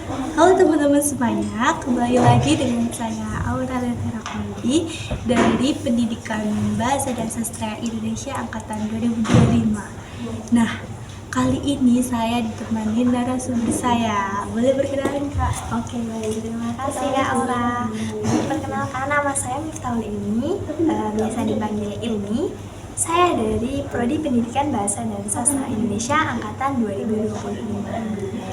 Halo teman-teman semuanya, kembali lagi dengan saya Aura Letera Koli dari Pendidikan Bahasa dan Sastra Indonesia Angkatan 2025. Nah, kali ini saya ditemani narasumber saya. Boleh berkenalan, Kak? Oke, baik. Terima kasih Kak Aura. Perkenalkan, nama saya Miftahul Ilmi, biasa dipanggil Ilmi. Saya dari Prodi Pendidikan Bahasa dan Sastra Indonesia Angkatan 2025.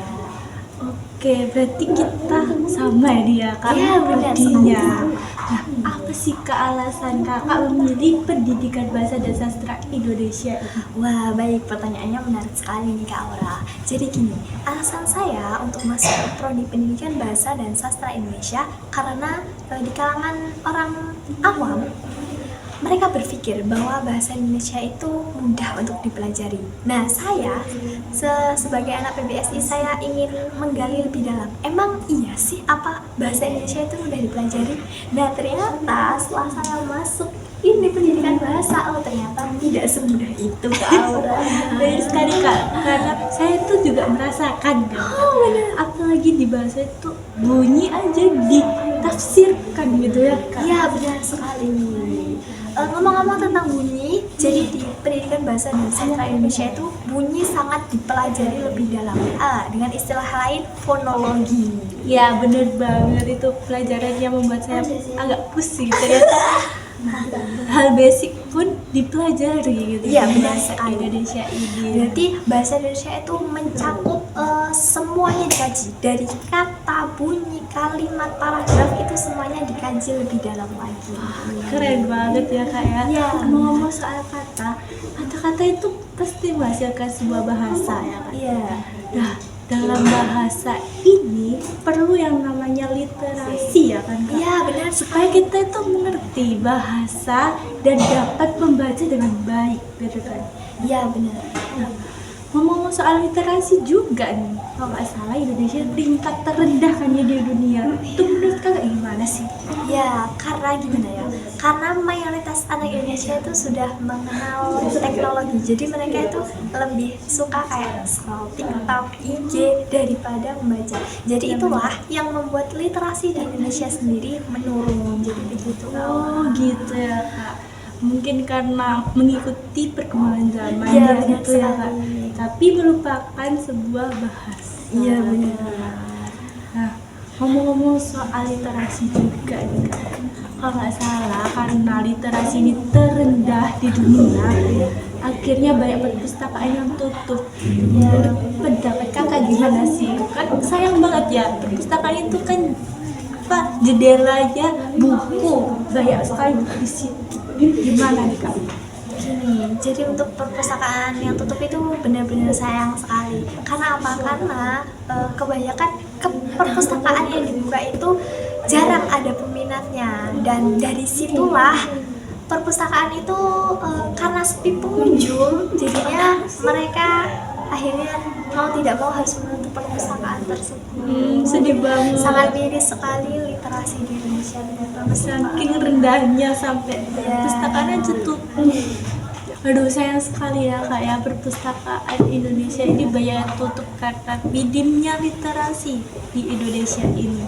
Oke, berarti kita sama ya dia, Kak? Iya, benar Prodinya. sekali. Nah, apa sih Kak alasan Kakak memilih Pendidikan Bahasa dan Sastra Indonesia? Wah, baik, pertanyaannya menarik sekali nih Kak Aura. Jadi gini, alasan saya untuk masuk ke Prodi Pendidikan Bahasa dan Sastra Indonesia karena di kalangan orang awam mereka berpikir bahwa bahasa Indonesia itu mudah untuk dipelajari. Nah, saya sebagai anak PBSI saya ingin menggali lebih dalam. Emang iya sih apa bahasa Indonesia itu mudah dipelajari? Nah, ternyata setelah saya masuk ini pendidikan bahasa, ternyata tidak semudah itu, Kak Aura. Benar sekali Kak, karena saya tuh juga merasakan kan. Apalagi di bahasa itu bunyi aja ditafsirkan gitu ya Kak. Iya, benar sekali. Ngomong-ngomong tentang bunyi, jadi di pendidikan bahasa dan sastra Indonesia itu bunyi sangat dipelajari lebih dalam. Dengan istilah lain, fonologi. Ya bener banget, itu pelajaran yang membuat saya agak pusing. Ternyata hal basic pun dipelajari gitu. Iya, di benar bahasa sekali. Indonesia ini. Berarti bahasa Indonesia itu mencakup semuanya dikaji, dari kata, bunyi, kalimat, paragraf itu semuanya dikaji lebih dalam lagi. Keren banget ya Kak ya. Iya. Ngomong soal kata-kata itu pasti menghasilkan sebuah bahasa ya Kak. Iya. Nah, dalam bahasa ini perlu yang namanya literasi ya kan Kak? Iya, benar Supaya kita itu mengerti bahasa dan dapat membaca dengan baik gitu kan. Iya, benar. Nah, ngomong soal literasi juga nih, kalau nggak salah Indonesia tingkat terendah kan ya di dunia. Itu menurut kakak gimana sih? Ya, karena gimana ya? Karena mayoritas anak Indonesia itu sudah mengenal teknologi. Jadi mereka itu lebih suka kayak scroll TikTok, IG daripada membaca. Jadi itulah yang membuat literasi di Indonesia sendiri menurun. Jadi begitu. Oh gitu ya kak. Mungkin karena mengikuti perkembangan zaman Iya, ya benar gitu ya kak. sekali. Tapi melupakan sebuah bahasa. Iya, benar. Nah, ngomong-ngomong soal literasi juga nih kak. Kalau nggak salah karena literasi ini terendah di dunia, akhirnya banyak perpustakaan yang tutup. Menurut pendapat kakak gimana sih? Kan sayang banget ya, perpustakaan itu kan jendelanya buku banyak sekali di situ. Gimana nih kak? Gini, jadi untuk perpustakaan yang tutup itu benar-benar sayang sekali. Karena apa? Karena kebanyakan perpustakaan yang dibuka itu jarang ada peminatnya, dan dari situlah perpustakaan itu karena sepi pengunjung, jadinya mereka akhirnya mau tidak mau harus menutup perpustakaan tersebut. Sedih banget. Sangat miris sekali literasi di Indonesia, benar banget. Saking rendahnya sampai Ya. perpustakaannya tutup. Aduh sayang sekali ya kak ya, perpustakaan Indonesia ini banyak tutup karena minimnya literasi di Indonesia ini.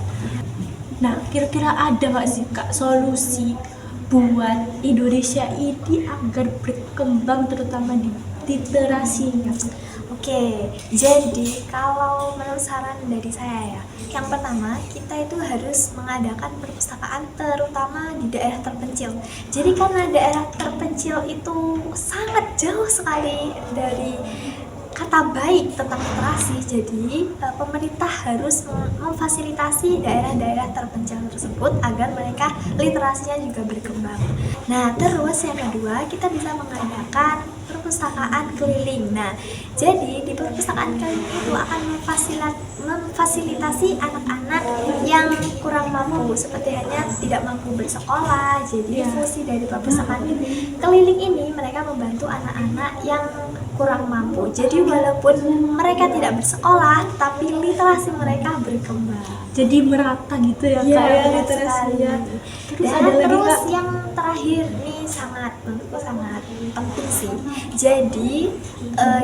Nah kira-kira ada nggak sih kak solusi buat Indonesia ini agar berkembang terutama di literasinya? Oke, jadi kalau menurut saran dari saya ya, yang pertama kita itu harus mengadakan perpustakaan terutama di daerah terpencil. Jadi karena daerah terpencil itu sangat jauh sekali dari kata baik tentang literasi, jadi pemerintah harus memfasilitasi daerah-daerah terpencil tersebut agar mereka literasinya juga berkembang. Nah, terus yang kedua kita bisa mengadakan perpustakaan keliling. Nah, jadi di perpustakaan keliling itu akan memfasilitasi anak-anak yang kurang mampu, seperti hanya tidak mampu bersekolah. Jadi fungsi dari perpustakaan keliling ini mereka membantu anak-anak yang kurang mampu. Jadi walaupun mereka tidak bersekolah, tapi literasi mereka berkembang. Jadi merata gitu ya kak ya literasinya. Terus Dan ada lagi terus kak? yang terakhir nih menurutku sangat penting sih. Jadi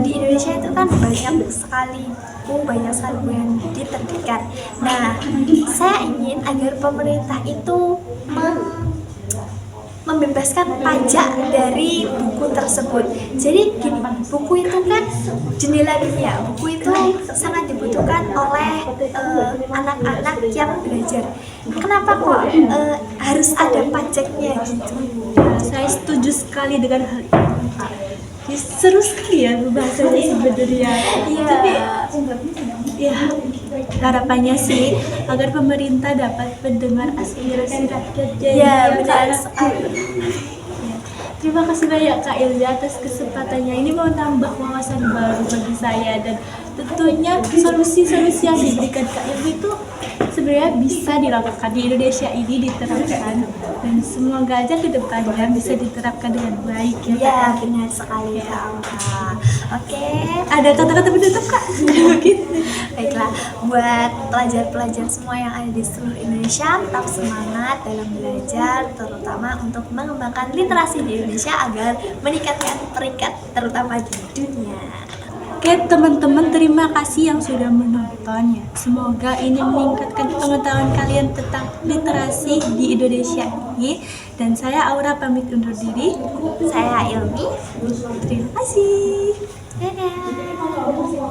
di Indonesia itu kan banyak sekali buku, banyak sekali buku yang diterbitkan. Nah, saya ingin agar pemerintah itu membebaskan pajak dari buku tersebut. Jadi gini, buku itu kan jendela dunia. Buku itu sangat dibutuhkan oleh anak-anak yang belajar. Kenapa kok harus ada pajaknya gitu? Nah, saya setuju sekali dengan hal itu. Ya, seru sekali ya bahasanya sebenarnya. Iya. Tapi ya harapannya sih agar pemerintah dapat mendengar aspirasi rakyatnya. Iya, Ya, benar Kak. sekali. Ya. Terima kasih banyak Kak Ilja atas kesempatannya. Ini mau nambah wawasan baru bagi saya dan tentunya solusi-solusi yang diberikan Kak Ilja itu sebenarnya bisa dilakukan di Indonesia ini, diterapkan, dan semoga aja ke depannya bisa diterapkan dengan baik ya. Iya, benar sekali ya Allah. Oke, Ada kata-kata penutup Kak? Gitu. baiklah, buat pelajar-pelajar semua yang ada di seluruh Indonesia, tetap semangat dalam belajar, terutama untuk mengembangkan literasi di Indonesia agar meningkatkan peringkat terutama di dunia. Oke teman-teman, terima kasih yang sudah menonton ya. Semoga ini meningkatkan pengetahuan kalian tentang literasi di Indonesia ini. Dan saya Aura pamit undur diri. Saya Ilmi. Terima kasih. Dadah.